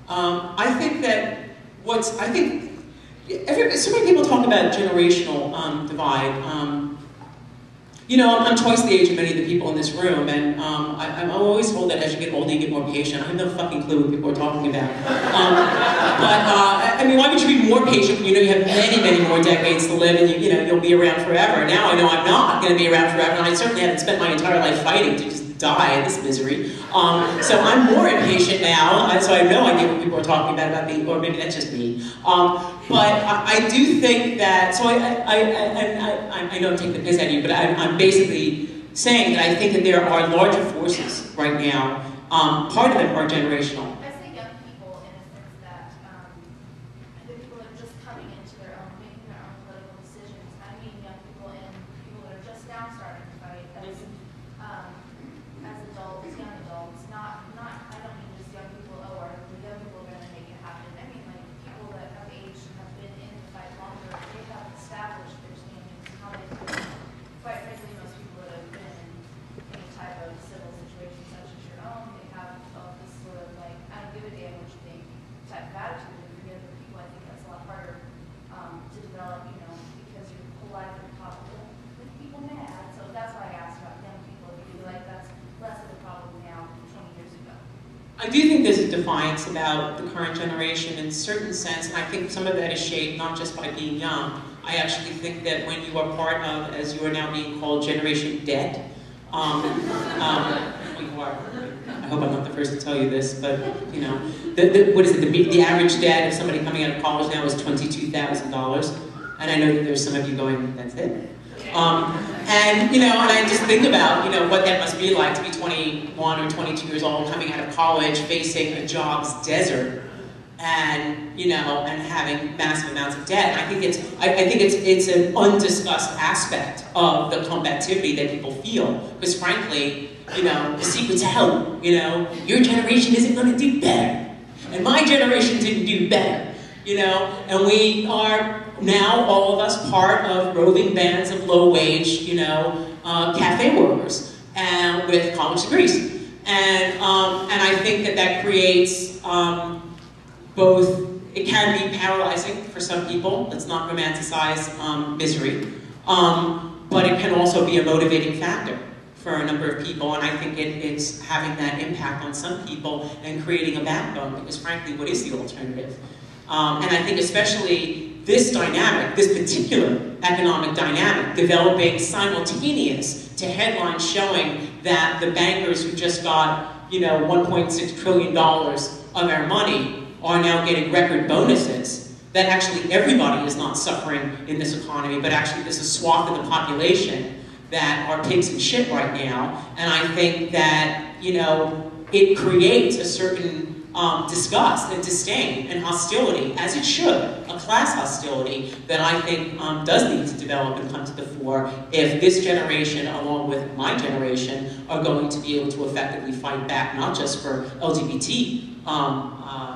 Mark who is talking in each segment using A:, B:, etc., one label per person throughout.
A: I think that so many people talk about generational divide. You know, I'm twice the age of many of the people in this room, and I'm always told that as you get older, you get more patient. I have no fucking clue what people are talking about. I mean, why would you be more patient when you know you have many, many more decades to live, and you'll be around forever? Now I know I'm not going to be around forever, and I certainly haven't spent my entire life fighting to just die in this misery. So I'm more impatient now, so I have no idea what people are talking about me, or maybe that's just me. But I do think that, so I know I'm taking the piss out of you, but I'm basically saying that I think that there are larger forces right now. Part of them are generational.
B: I say young people in a sense that the people that are just coming into their own, making their own political decisions. I mean young people and people that are just now starting to fight as adults, young adults. I don't mean just young people, are the young people going to make it happen? I mean like people that have aged and have been in the fight longer, they have established their standings, how they feel. Quite frankly, most people that have been in any type of civil situation such as your own, they have this sort of like, I don't give a damn what you think type of attitude. And for the other people, I think that's a lot harder to develop, because your whole life is possible with people mad. So that's why I asked about young people. If you feel like that's less of a problem now than 20 years ago.
A: I do think there's a defiance about the current generation in a certain sense, and I think some of that is shaped not just by being young. I actually think that when you are part of, as you are now being called, Generation Debt, well, you are. I hope I'm not the first to tell you this, but what is it? The average debt of somebody coming out of college now is $22,000, and I know that there's some of you going, that's it. And I just think about, what that must be like to be 21 or 22 years old, coming out of college, facing a jobs desert, and and having massive amounts of debt. And I think it's an undiscussed aspect of the combativity that people feel, because frankly, the secret to hell, your generation isn't going to do better, and my generation didn't do better, and we are now, all of us, part of roving bands of low-wage, cafe workers, and with college degrees, and I think that creates both. It can be paralyzing for some people. Let's not romanticize misery, but it can also be a motivating factor for a number of people, and I think it's having that impact on some people and creating a backbone. Because frankly, what is the alternative? And I think especially this dynamic, this particular economic dynamic, developing simultaneous to headlines showing that the bankers who just got, $1.6 trillion of our money are now getting record bonuses, that actually everybody is not suffering in this economy, but actually there's a swath of the population that are pigs in shit right now. And I think that, it creates a certain disgust and disdain and hostility, as it should, a class hostility that I think does need to develop and come to the fore if this generation, along with my generation, are going to be able to effectively fight back, not just for LGBT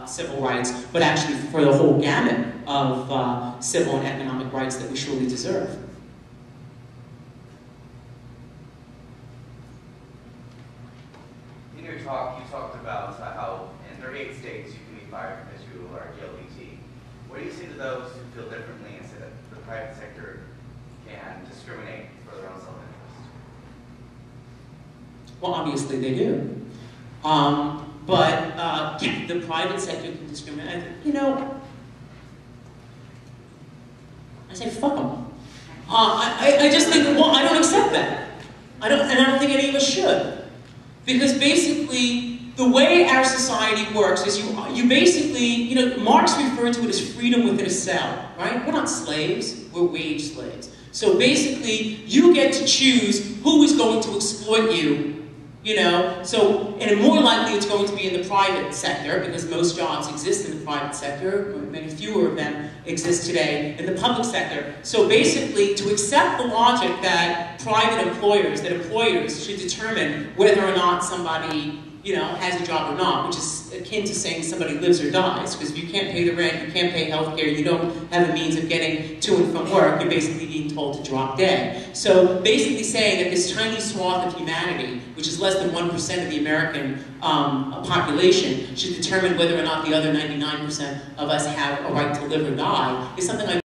A: civil rights, but actually for the whole gamut of civil and economic rights that we surely deserve.
C: In your talk, you talked about how in 38 states you can be fired because you are LGBT. What do you say to those who feel differently and say that the private sector can discriminate for their own self-interest?
A: Well, obviously they do. But the private sector can discriminate. I say fuck them. I just think, well, I don't accept that. And I don't think any of us should. Because basically, the way our society works is you basically, Marx referred to it as freedom within a cell, right? We're not slaves, we're wage slaves. So basically, you get to choose who is going to exploit you, and more likely it's going to be in the private sector, because most jobs exist in the private sector, many fewer of them exist today in the public sector. So basically, to accept the logic that private employers, that employers should determine whether or not somebody you know, has a job or not, which is akin to saying somebody lives or dies, because if you can't pay the rent, you can't pay health care, you don't have a means of getting to and from work, you're basically being told to drop dead. So basically saying that this tiny swath of humanity, which is less than 1% of the American population, should determine whether or not the other 99% of us have a right to live or die, is something like